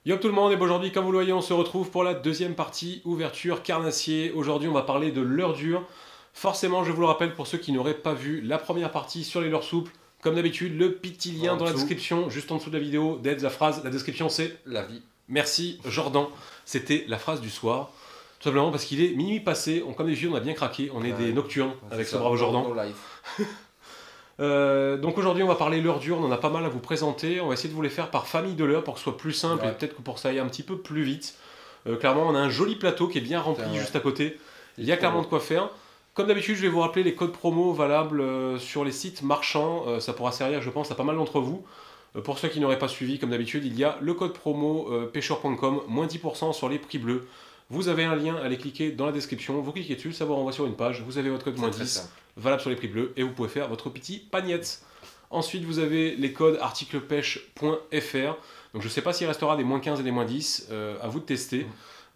Yo tout le monde, et aujourd'hui comme vous le voyez on se retrouve pour la deuxième partie ouverture carnassier. Aujourd'hui on va parler de leurre dure. Forcément je vous le rappelle pour ceux qui n'auraient pas vu la première partie sur les leurres souples, comme d'habitude le petit lien dans la description, juste en dessous de la vidéo, d'être la phrase, la description c'est la vie. Merci Jordan, c'était la phrase du soir. Tout simplement parce qu'il est minuit passé, comme d'habitude on a bien craqué, on est des nocturnes avec ce brave Jordan. Donc aujourd'hui on va parler leurre dure, on en a pas mal à vous présenter, on va essayer de vous les faire par famille de leurres pour que ce soit plus simple et peut-être que pour que ça aille un petit peu plus vite. Clairement on a un joli plateau qui est bien rempli juste à côté, il y a clairement de quoi faire. Comme d'habitude je vais vous rappeler les codes promo valables sur les sites marchands, ça pourra servir je pense à pas mal d'entre vous. Pour ceux qui n'auraient pas suivi, comme d'habitude il y a le code promo pêcheur.com, moins 10% sur les prix bleus. Vous avez un lien, allez cliquer dans la description, vous cliquez dessus, ça vous renvoie sur une page, vous avez votre code moins 10, valable sur les prix bleus, et vous pouvez faire votre petit pagnette. Ensuite, vous avez les codes articlepêche.fr, donc je ne sais pas s'il restera des moins 15 et des moins 10, à vous de tester.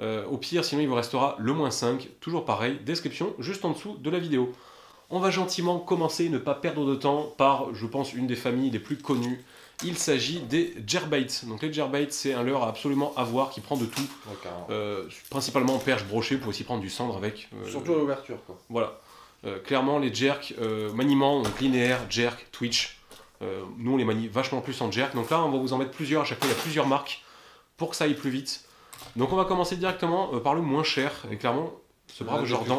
Au pire, sinon il vous restera le moins 5, toujours pareil, description juste en dessous de la vidéo. On va gentiment commencer, ne pas perdre de temps, par, je pense, une des familles les plus connues. Il s'agit des jerkbaits. Donc les jerkbaits, c'est un leurre à absolument avoir qui prend de tout. Principalement perche brochée, pour aussi prendre du cendre avec. Surtout à l'ouverture, quoi. Voilà. Clairement, les jerks, maniement, donc linéaire, jerk, twitch. Nous, on les manie vachement plus en jerk. Donc là, on va vous en mettre plusieurs. À chaque fois, il y a plusieurs marques pour que ça aille plus vite. Donc on va commencer directement par le moins cher. Et clairement, ce brave Jordan.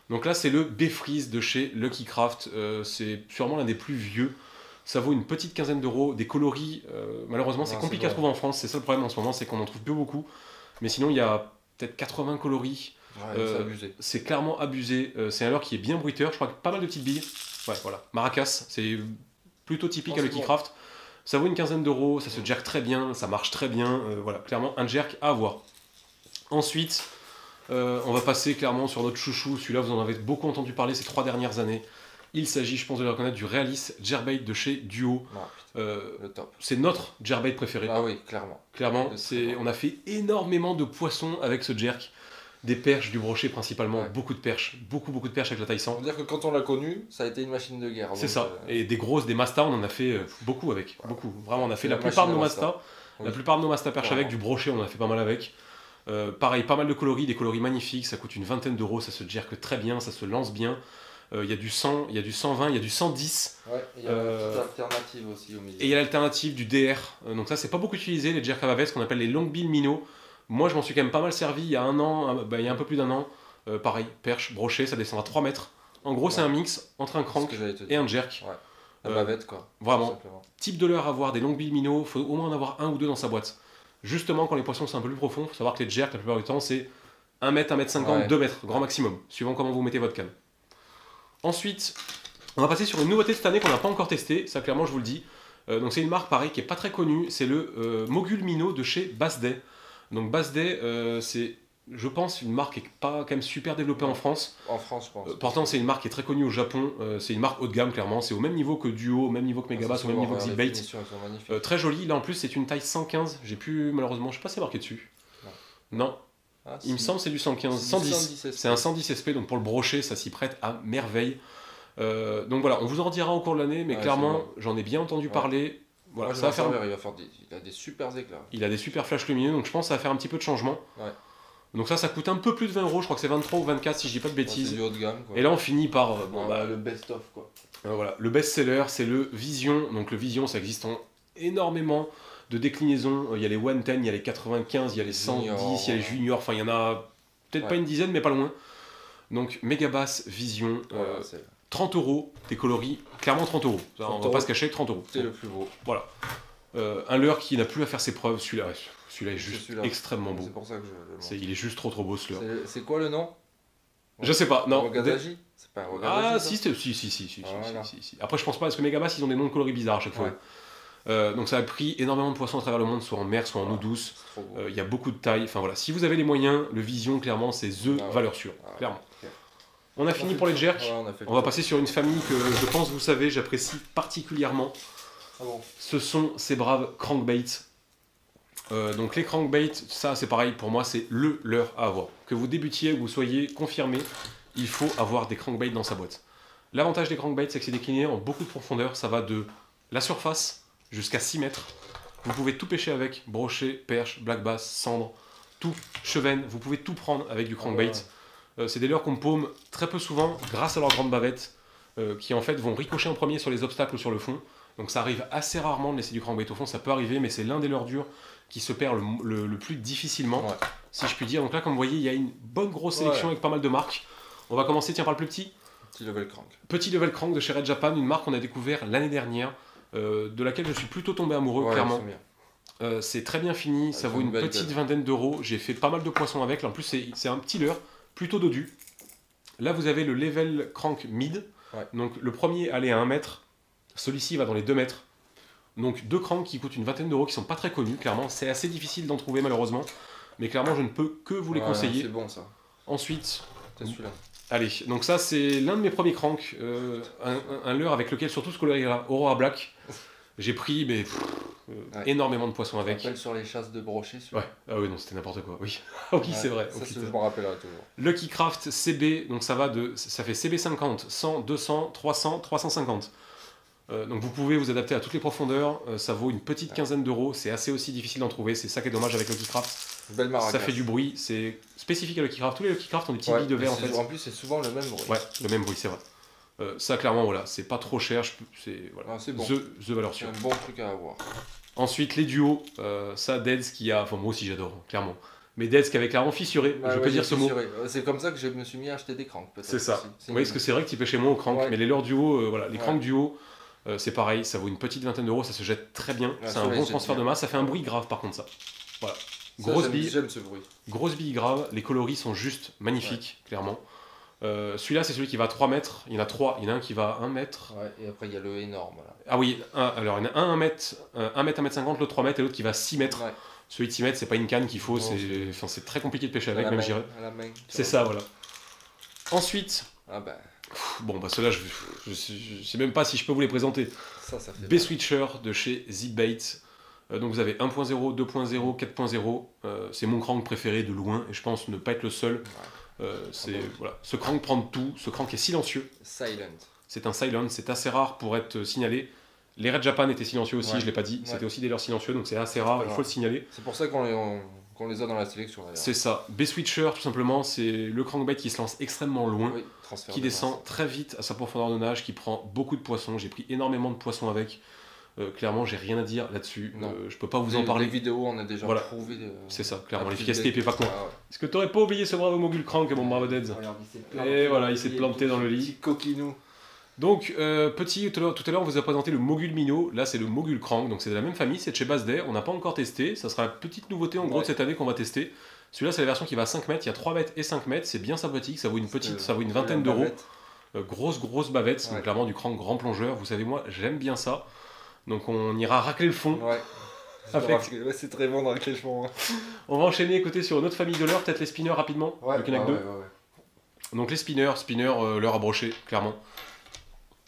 Donc là, c'est le B-Freeze de chez Lucky Craft. C'est sûrement l'un des plus vieux. Ça vaut une petite quinzaine d'euros. Des coloris, malheureusement, c'est compliqué à trouver en France. C'est ça le problème en ce moment, c'est qu'on en trouve plus beaucoup. Mais sinon, il y a peut-être 80 coloris. C'est clairement abusé. C'est un leurre qui est bien bruiteur. Je crois que pas mal de petites billes. Ouais, voilà. Maracas, c'est plutôt typique à Lucky Craft. Ça vaut une quinzaine d'euros. Ça se jerk très bien. Ça marche très bien. Voilà, clairement, un jerk à avoir. Ensuite, on va passer clairement sur notre chouchou. Celui-là, vous en avez beaucoup entendu parler ces 3 dernières années. Il s'agit, je pense, de le reconnaître, du Realis Jerkbait de chez Duo. C'est notre jerkbait préféré. Ah oui, clairement. Clairement, on a fait énormément de poissons avec ce jerk. Des perches, du brochet principalement, beaucoup de perches. Beaucoup de perches avec la taille 100. On peut dire que quand on l'a connu, ça a été une machine de guerre. C'est ça. Et des grosses, des mastas, on en a fait beaucoup avec. Beaucoup. Vraiment, on a fait la plupart de nos mastas. La plupart de nos mastas perches avec, du brochet, on en a fait pas mal avec. Pareil, pas mal de coloris, des coloris magnifiques. Ça coûte une vingtaine d'euros, ça se jerk très bien, ça se lance bien. Il y a du 100, il y a du 120, il y a du 110. Ouais, il y a l'alternative aussi au milieu. Et il y a l'alternative du DR. Donc ça, c'est pas beaucoup utilisé, les jerk à bavette, ce qu'on appelle les long bill minnows. Moi, je m'en suis quand même pas mal servi il y a un an, il y a un peu plus d'un an. Pareil, perche, brochet, ça descend à 3 mètres. En gros, c'est un mix entre un crank et un jerk. Ouais, la bavette, quoi. Vraiment. Type de leurre à avoir, des long bill minnows, il faut au moins en avoir un ou deux dans sa boîte. Justement, quand les poissons sont un peu plus profonds, il faut savoir que les jerks, la plupart du temps, c'est 1 mètre, 1 mètre 50, 2 mètres, grand maximum, suivant comment vous mettez votre canne. Ensuite, on va passer sur une nouveauté de cette année qu'on n'a pas encore testée, ça clairement je vous le dis. Donc c'est une marque pareil qui est pas très connue, c'est le Mogul Minnow de chez Bass Day. Donc Bass Day, c'est, je pense, une marque qui n'est pas quand même super développée en France. En France, je pense. Pourtant c'est une marque qui est très connue au Japon, c'est une marque haut de gamme clairement, c'est au même niveau que Duo, au même niveau que Megabass, au même niveau que Zipbait. Très joli, là en plus c'est une taille 115, j'ai plus malheureusement, je sais pas si c'est marqué dessus. Non. Ah, il me semble que c'est du 115, 110. C'est un 110 SP, donc pour le brochet, ça s'y prête à merveille. Donc voilà, on vous en dira au cours de l'année, mais clairement, j'en ai bien entendu parler. Voilà, moi, ça va faire. Il a des super éclairs. Il a des super flashs lumineux, donc je pense que ça va faire un petit peu de changement. Donc ça coûte un peu plus de 20 euros, je crois que c'est 23 ou 24 si je dis pas de bêtises. C'est du haut de gamme, quoi. Et là, on finit par le best-of, quoi. Voilà, le best-seller, c'est le Vision. Donc le Vision, ça existe en énormément de déclinaisons. Il y a les 110, il y a les 95, il y a les 110, il y a les Junior, enfin il y en a peut-être pas une dizaine, mais pas loin. Donc Megabass Vision, 30 euros, des coloris, clairement 30 euros. On va pas se cacher, 30 euros. C'est le plus beau. Voilà. Un leurre qui n'a plus à faire ses preuves, celui-là est juste extrêmement beau. C'est pour ça que je il est juste trop beau ce leurre. C'est quoi le nom? Je sais pas, non. Rogadaji? C'est pas Rogadaji? Ah si. Après je pense pas, parce que Megabass ils ont des noms de coloris bizarres à chaque fois. Donc ça a pris énormément de poissons à travers le monde, soit en mer, soit en eau douce. Il y a beaucoup de tailles. Enfin voilà, si vous avez les moyens, le Vision clairement c'est THE valeur sûre, clairement. On a fini pour les jerks. On va passer sur une famille que je pense vous savez, j'apprécie particulièrement. Ce sont ces braves crankbaits. Donc les crankbaits, ça c'est pareil pour moi, c'est le leurre à avoir. Que vous débutiez ou vous soyez confirmé, il faut avoir des crankbaits dans sa boîte. L'avantage des crankbaits, c'est que c'est décliné en beaucoup de profondeur. Ça va de la surface jusqu'à 6 mètres. Vous pouvez tout pêcher avec, brochet, perche, black bass, cendre, tout, chevenne, vous pouvez tout prendre avec du crankbait. C'est des leurres qu'on paume très peu souvent grâce à leurs grandes bavettes qui en fait vont ricocher en premier sur les obstacles ou sur le fond. Donc ça arrive assez rarement de laisser du crankbait au fond, ça peut arriver, mais c'est l'un des leurres durs qui se perd le plus difficilement, si je puis dire. Donc là, comme vous voyez, il y a une bonne grosse sélection avec pas mal de marques. On va commencer, tiens, par le plus petit. Petit level crank. Petit level crank de chez Red Japan, une marque qu'on a découvert l'année dernière, de laquelle je suis plutôt tombé amoureux, clairement. C'est très bien fini, ça vaut une petite vingtaine d'euros. J'ai fait pas mal de poissons avec. Là, en plus, c'est un petit leurre, plutôt dodu. Là, vous avez le level crank mid. Donc le premier allait à 1 mètre. Celui-ci va dans les 2 mètres. Donc 2 cranks qui coûtent une vingtaine d'euros, qui sont pas très connus, clairement. C'est assez difficile d'en trouver malheureusement. Mais clairement, je ne peux que vous les conseiller. C'est bon ça. Ensuite, c'est celui-là. Allez, donc ça c'est l'un de mes premiers cranks. Un leurre avec lequel surtout ce colorier-là, Aurora Black. J'ai pris énormément de poissons avec. Ça rappelle sur les chasses de brochet. Ouais, ah oui, non, c'était n'importe quoi. Oui, oui c'est vrai. Ça, je me rappellerai toujours. Lucky Craft CB, donc ça fait CB 50, 100, 200, 300, 350. Donc vous pouvez vous adapter à toutes les profondeurs, ça vaut une petite quinzaine d'euros, c'est assez aussi difficile d'en trouver, c'est ça qui est dommage avec Lucky Craft. Belle marque. Ça fait du bruit, c'est spécifique à Lucky Craft, tous les Lucky Craft ont des petites billes de verre en fait. En plus c'est souvent le même bruit. Ouais, le même bruit, c'est vrai. Ça clairement voilà, c'est pas trop cher, c'est voilà, bon. The valeur sûre. C'est un bon truc à avoir. Ensuite les duos, ça Deads qui a, enfin moi aussi j'adore, clairement. Mais Deads qui avait clairement fissuré, je peux dire ce mot. C'est comme ça que je me suis mis à acheter des cranks peut-être. C'est ça. Oui, parce que c'est vrai que tu pêchais moins au crank, mais les leurres duo, voilà, les cranks duo, c'est pareil, ça vaut une petite vingtaine d'euros, ça se jette très bien, c'est un bon transfert de masse, ça fait un bruit grave par contre ça. Voilà. Grosse bille, j'aime ce bruit. Grosse bille grave, les coloris sont juste magnifiques, clairement. Celui-là c'est celui qui va à 3 mètres, il y en a 3, il y en a un qui va à 1 mètre. Ouais, et après il y a le énorme là. Ah oui, alors il y en a un 1 mètre, 1 mètre 50, l'autre 3 mètres et l'autre qui va à 6 mètres. Ouais. Celui de 6 mètres, c'est pas une canne qu'il faut, c'est très compliqué de pêcher avec, même j'irais. C'est ça, voilà. Ensuite, bon bah ceux-là, je sais même pas si je peux vous les présenter. Ça fait B-Switcher de chez Zipbait. Donc vous avez 1.0, 2.0, 4.0. C'est mon crank préféré de loin et je pense ne pas être le seul. Voilà. Ce crank prend de tout, ce crank est silencieux. Silent. C'est un silent, c'est assez rare pour être signalé. Les Red Japan étaient silencieux aussi, je l'ai pas dit, c'était aussi des leurres silencieux, donc c'est assez rare, il faut le signaler. C'est pour ça qu'on les a dans la sélection d'ailleurs. C'est ça. B-Switcher, tout simplement, c'est le crankbait qui se lance extrêmement loin, qui descend très vite à sa profondeur de nage, qui prend beaucoup de poissons. J'ai pris énormément de poissons avec. Clairement, j'ai rien à dire là-dessus. Je peux pas vous en parler. Les vidéos, on a déjà prouvé. C'est ça, clairement, l'efficacité n'est pas con. Est-ce que t'aurais pas oublié ce bravo Mogul Crank, mon bravo Deads? Et voilà, il s'est planté dans le lit. Petit coquinou. Donc, tout à l'heure, on vous a présenté le Mogul Minnow. Là, c'est le Mogul Crank. Donc, c'est de la même famille, c'est de chez Basday. On n'a pas encore testé. Ça sera la petite nouveauté en gros de cette année qu'on va tester. Celui-là, c'est la version qui va à 5 mètres. Il y a 3 mètres et 5 mètres. C'est bien sympathique. Ça vaut une vingtaine d'euros. Grosse bavette. Donc, clairement, du crank grand plongeur. Vous savez, moi, j'aime bien ça. Donc, on ira racler le fond. C'est très bon de racler le fond. On va enchaîner, écoutez, sur une autre famille de leurres. Peut-être les spinners rapidement. Donc, les spinners, leurre à brocher, clairement.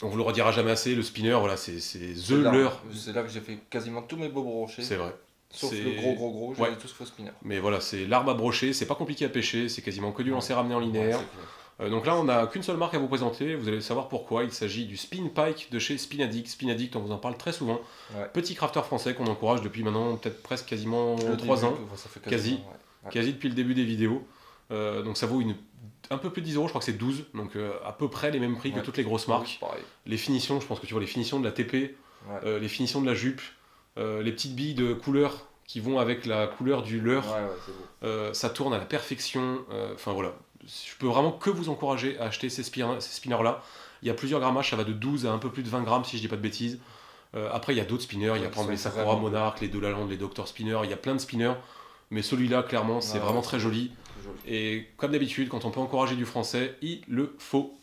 On vous le redira jamais assez, le spinner, voilà, c'est the leurre. C'est là que j'ai fait quasiment tous mes beaux brochets. C'est vrai. Sauf le gros, j'avais tous faux spinner. Mais voilà, c'est l'arme à brocher, c'est pas compliqué à pêcher, c'est quasiment que du lancer ramené en linéaire. Donc là, on n'a qu'une seule marque à vous présenter, vous allez savoir pourquoi. Il s'agit du Spin Pike de chez Spin Addict. Spin Addict, on vous en parle très souvent. Petit crafter français qu'on encourage depuis maintenant, peut-être presque quasiment 3 ans. Quasi depuis le début des vidéos. Donc ça vaut un peu plus de 10 euros, je crois que c'est 12, donc à peu près les mêmes prix que toutes les grosses marques. Les finitions, je pense que tu vois les finitions de la TP, les finitions de la jupe, les petites billes de couleur qui vont avec la couleur du leurre, ça tourne à la perfection. Enfin voilà, je peux vraiment que vous encourager à acheter ces spinners-là. Il y a plusieurs grammages, ça va de 12 à un peu plus de 20 grammes si je dis pas de bêtises. Après il y a d'autres spinners, il y a par exemple les Sakura Monarch, les Dolaland, les Dr Spinner, il y a plein de spinners, mais celui-là clairement c'est vraiment très joli. Et comme d'habitude, quand on peut encourager du français, il le faut.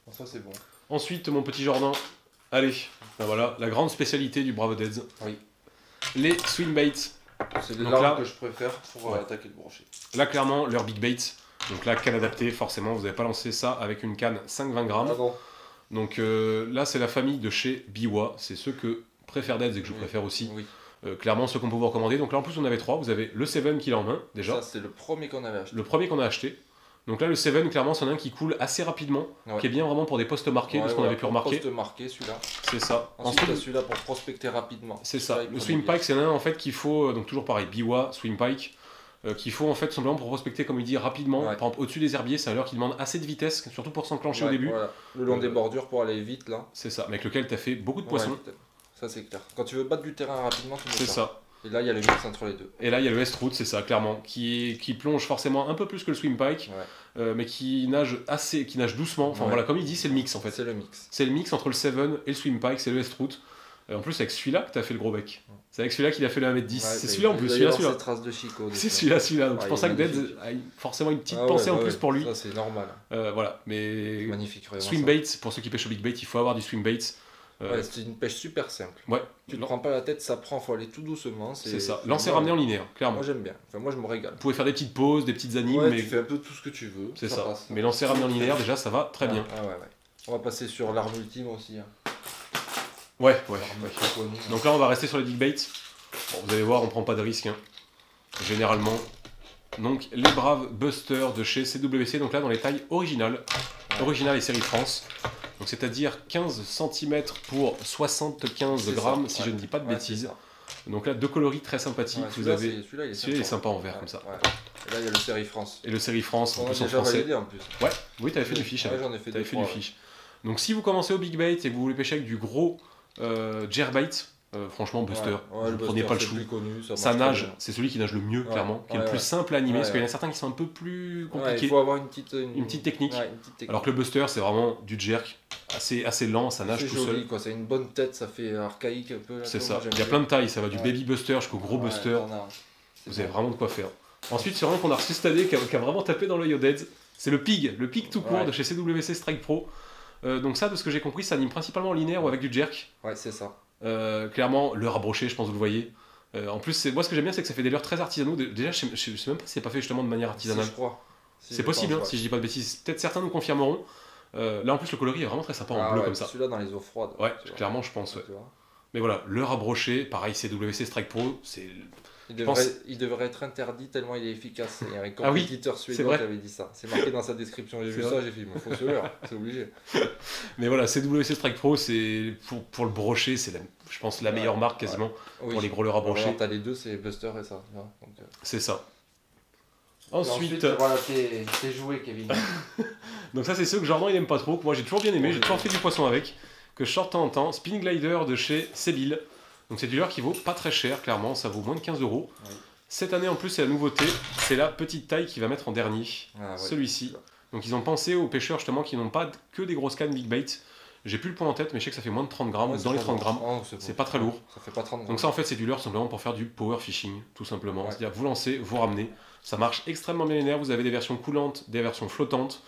Ça c'est bon. Ensuite, mon petit Jordan, allez, ben voilà, la grande spécialité du Bravo Deads. Oui. Les swing baits. C'est l'arme que je préfère pour attaquer le brochet. Là, clairement, leur big baits. Donc là, canne adaptée, forcément, vous n'avez pas lancé ça avec une canne 5-20 grammes. Ah bon. Donc là, c'est la famille de chez Biwa. C'est ceux que préfère Deads et que je préfère aussi. Oui. Clairement, ceux qu'on peut vous recommander. Donc là, en plus, on avait 3. Vous avez le Seven qui est en main, déjà. Ça, c'est le premier qu'on avait acheté. Le premier qu'on a acheté. Donc là, le 7, clairement, c'en a un qui coule assez rapidement, qui est bien vraiment pour des postes marqués, de ce qu'on avait pu remarquer. Poste marqué, celui-là. C'est ça. Ensuite, t'as celui-là pour prospecter rapidement. C'est ça. Le Swim Pike, c'est un en fait qu'il faut, donc toujours pareil, Biwa, Swim Pike, qu'il faut en fait simplement pour prospecter, comme il dit, rapidement. Par exemple, au-dessus des herbiers, c'est un leurre qui demande assez de vitesse, surtout pour s'enclencher au début. Voilà. Le long des bordures pour aller vite, là. C'est ça, mais avec lequel tu as fait beaucoup de poissons. Ça, c'est clair. Quand tu veux battre du terrain rapidement, tu mets ça. C'est ça. Et là, il y a le mix entre les deux. Et là, il y a le S-Root, c'est ça, clairement, qui plonge forcément un peu plus que le Swim Pike, mais qui nage doucement. Enfin voilà, comme il dit, c'est le mix en fait. C'est le mix. C'est le mix entre le 7 et le Swim Pike, c'est le S-Root. En plus, avec celui-là que tu as fait le gros bec. C'est avec celui-là qu'il a fait le 1m10. C'est celui-là en plus. Celui-là. C'est celui-là. Donc je pense que Dead a forcément une petite pensée en plus pour lui. Ça, c'est normal. Voilà, mais. Magnifique, vraiment. Swim bait, pour ceux qui pêchent au big bait, il faut avoir du swim bait. C'est une pêche super simple. Tu ne te prends pas la tête, ça prend, il faut aller tout doucement. C'est ça. Lancer ramener en linéaire, clairement. Moi j'aime bien. Enfin, moi je me régale. Vous pouvez faire des petites pauses, des petites animes. Tu fais un peu tout ce que tu veux. C'est ça. Mais lancer ramener en linéaire, déjà, ça va très bien. On va passer sur l'arme ultime aussi. Ouais. Donc là, on va rester sur les big baits. Bon, vous allez voir, on prend pas de risque. Généralement. Donc, les braves busters de chez CWC. Donc là, dans les tailles originales. Originales et série France. Donc c'est-à-dire 15 cm pour 75 grammes, si je ne dis pas de bêtises. Donc là, deux coloris très sympathiques. Vous avez... Celui-là, il est sympa en vert, comme ça. Et là, il y a le série France. Et le série France, en plus en français. Oui, tu avais fait du fiche. J'en ai fait du fiche. Donc si vous commencez au big bait et que vous voulez pêcher avec du gros jerbait, franchement, Buster, vous ne prenez pas le chou. Ça nage, c'est celui qui nage le mieux, clairement, qui est le plus simple à animer, parce qu'il y en a certains qui sont un peu plus compliqués. Il faut avoir une petite technique. Alors que le Buster, c'est vraiment du jerk, assez lent, ça nage tout seul. C'est une bonne tête, ça fait archaïque un peu. C'est ça, il y a plein de tailles, ça va du baby Buster jusqu'au gros Buster. Vous avez vraiment de quoi faire. Ensuite, c'est vraiment qu'on a reçu cette année, qui a vraiment tapé dans l'œil au Dead. C'est le pig tout court de chez CWC Strike Pro. Donc ça, de ce que j'ai compris, ça anime principalement en linéaire ou avec du jerk. Ouais, c'est ça. Clairement, leurre à brocher, je pense que vous le voyez. En plus, moi ce que j'aime bien, c'est que ça fait des leurres très artisanaux. Déjà, je sais même pas si c'est pas fait justement de manière artisanale. Je crois. C'est possible, si je dis pas de bêtises. Peut-être certains nous confirmeront. Là en plus, le coloris est vraiment très sympa en bleu comme ça. Celui-là dans les eaux froides. Ouais, clairement, je pense. Mais voilà, leurre à brocher, pareil, CWC Strike Pro, c'est. Il devrait être interdit tellement il est efficace. Il y a un compétiteur suédois qui avait dit ça. C'est marqué dans sa description. J'ai vu ça, j'ai fait, il me faut ce leurre, c'est obligé. Mais voilà, CWC Strike Pro, c'est pour le brocher, c'est je pense la meilleure marque quasiment pour les gros leurres à brocher. T'as les deux, c'est Buster et ça. C'est ça. Ensuite voilà tes jouets, Kevin. Donc ça, c'est ceux que Jordan il aime pas trop, que moi j'ai toujours bien aimé, j'ai toujours fait du poisson avec, que je sors de temps en temps. Spin Glider de chez Sebil. Donc c'est du leurre qui vaut pas très cher, clairement, ça vaut moins de 15 €. Cette année en plus, c'est la nouveauté, c'est la petite taille qui va mettre en dernier, celui-ci. Donc ils ont pensé aux pêcheurs justement qui n'ont pas que des grosses cannes big bait. J'ai plus le point en tête, mais je sais que ça fait moins de 30 grammes. Dans les 30 grammes, c'est pas très lourd. Ça fait pas 30 grammes. Donc ça en fait c'est du leurre simplement pour faire du power fishing, tout simplement. C'est-à-dire vous lancez, vous ramenez. Ça marche extrêmement bien linéaire, vous avez des versions coulantes, des versions flottantes,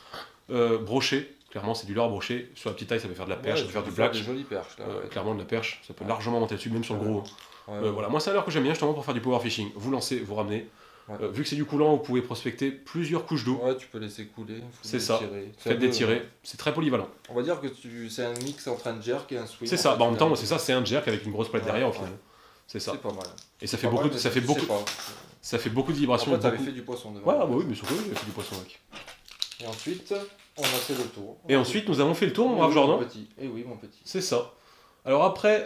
brochées. Clairement, c'est du leurre broché. Sur la petite taille, ça peut faire de la perche, ça peut faire du black. Des jolies perches, là, clairement, de la perche, ça peut largement monter dessus, même sur le gros. Voilà. Moi, c'est un leurre que j'aime bien justement pour faire du power fishing. Vous lancez, vous ramenez. Vu que c'est du coulant, vous pouvez prospecter plusieurs couches d'eau. Ouais, tu peux laisser couler. C'est ça. Faites des tirés. C'est très polyvalent. On va dire que c'est un mix entre un jerk et un swing. C'est ça. En même temps, c'est ça, c'est un jerk avec une grosse plate derrière au final. C'est ça. C'est pas mal. Et ça fait beaucoup de vibrations. En fait, t'avais fait du poisson devant. Ouais, bah oui, mais surtout, j'ai fait du poisson avec. Et ensuite, on a fait le tour. Et ensuite, nous avons fait le tour, mon brave Jordan. Et oui, mon petit. C'est ça. Alors après,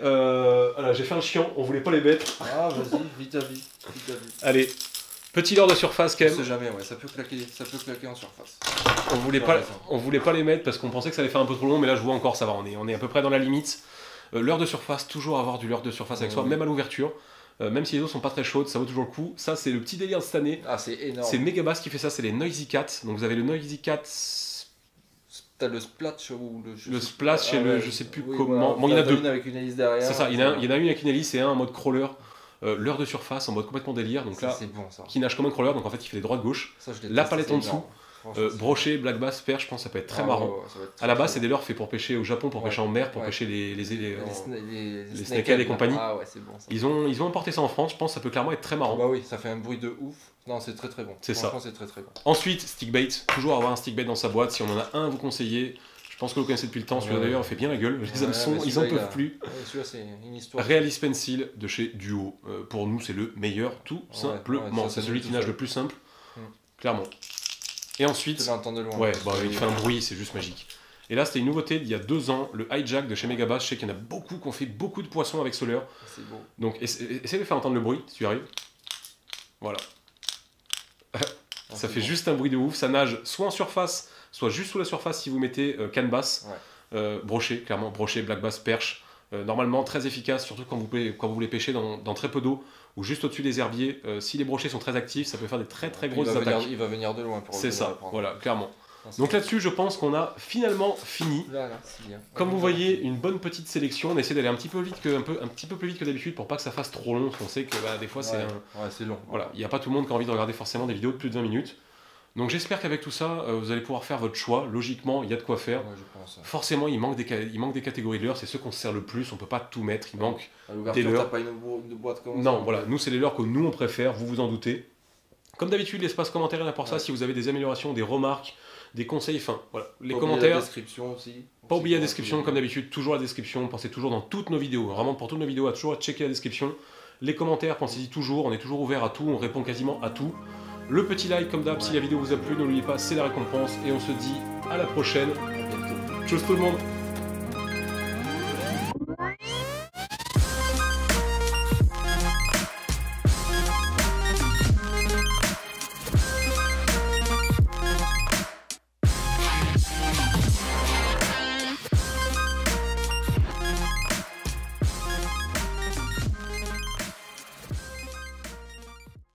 j'ai fait un chiant, on voulait pas les mettre. Ah, vas-y, vite à vie. Allez, petit leurre de surface quand même. On sait jamais, ça peut claquer en surface. On voulait pas les mettre parce qu'on pensait que ça allait faire un peu trop long, mais là je vois encore, ça va, on est à peu près dans la limite. Leurre de surface, toujours avoir du leurre de surface avec soi, même à l'ouverture. Même si les eaux sont pas très chaudes, ça vaut toujours le coup. Ça, c'est le petit délire de cette année. Ah, c'est énorme. C'est Megabass qui fait ça, c'est les Noisy Cat. Donc vous avez le Noisy Cat. T'as le splash ou le splash et le je sais plus comment. Bon, il y en a deux. Avec une hélice derrière. C'est ça, il y en a une avec une hélice et un en mode crawler. Leurre de surface en mode complètement délire. Donc là, c'est bon, ça. Qui nage comme un crawler, donc en fait il fait les droites-gauche. La palette en dessous. Brochet, black bass, perche, je pense que ça peut être très marrant. À la base, c'est des leurres faits pour pêcher au Japon, pour pêcher en mer, pour pêcher les snakeheads et compagnie. Ah ouais, c'est bon, ça. Ils ont importé ça en France, je pense que ça peut clairement être très marrant. Bah oui, ça fait un bruit de ouf. Non, c'est très très bon. C'est ça. C'est très très bon. Ensuite, stickbait, toujours avoir un stickbait dans sa boîte. Si on en a un à vous conseiller, je pense que vous le connaissez depuis le temps. Celui-là d'ailleurs, il fait bien la gueule. Les hameçons, ils en peuvent plus. Celui-là, c'est une histoire. Realist Pencil de chez Duo. Pour nous, c'est le meilleur, tout simplement. C'est celui qui nage le plus simple, clairement. Et ensuite, de loin, ouais, bah, il fait un bruit, c'est juste magique. Et là, c'était une nouveauté d'il y a 2 ans, le hijack de chez Megabass. Je sais qu'il y en a beaucoup qui ont fait beaucoup de poissons avec ce leurre. C'est beau. Donc, essaie de faire entendre le bruit, si tu arrives. Voilà. Ça fait juste un bruit de ouf. Ça nage soit en surface, soit juste sous la surface si vous mettez canne basse. Brochet, clairement, brochet, black bass, perche. Normalement, très efficace, surtout quand vous voulez pêcher dans très peu d'eau ou juste au-dessus des herbiers. Si les brochets sont très actifs, ça peut faire des très grosses attaques. Il va venir de loin pour c'est ça, voilà, clairement. Donc là-dessus, je pense qu'on a finalement fini. C'est bien. Comme vous voyez, une bonne petite sélection. On essaie d'aller un petit peu plus vite que d'habitude pour pas que ça fasse trop long. Parce qu'on sait que des fois, c'est long. Voilà, il n'y a pas tout le monde qui a envie de regarder forcément des vidéos de plus de 20 minutes. Donc j'espère qu'avec tout ça, vous allez pouvoir faire votre choix. Logiquement, il y a de quoi faire. Je pense. Forcément, il manque des catégories de leurres. C'est ceux qu'on se sert le plus. On peut pas tout mettre. Il manque des leurres. T'as pas une boîte comme ça? Non, voilà. Nous, c'est les leurres que nous, on préfère. Vous vous en doutez. Comme d'habitude, l'espace commentaire est là pour ça. Si vous avez des améliorations, des remarques, des conseils, enfin, voilà. Les commentaires. La description aussi. Pas oublier la description, comme d'habitude. Toujours la description. Pensez toujours dans toutes nos vidéos. Vraiment, pour toutes nos vidéos, à toujours checker la description. Les commentaires, pensez-y toujours. On est toujours ouvert à tout. On répond quasiment à tout. Le petit like, comme d'hab, si la vidéo vous a plu, n'oubliez pas, c'est la récompense. Et on se dit à la prochaine. À bientôt. Tchuss tout le monde.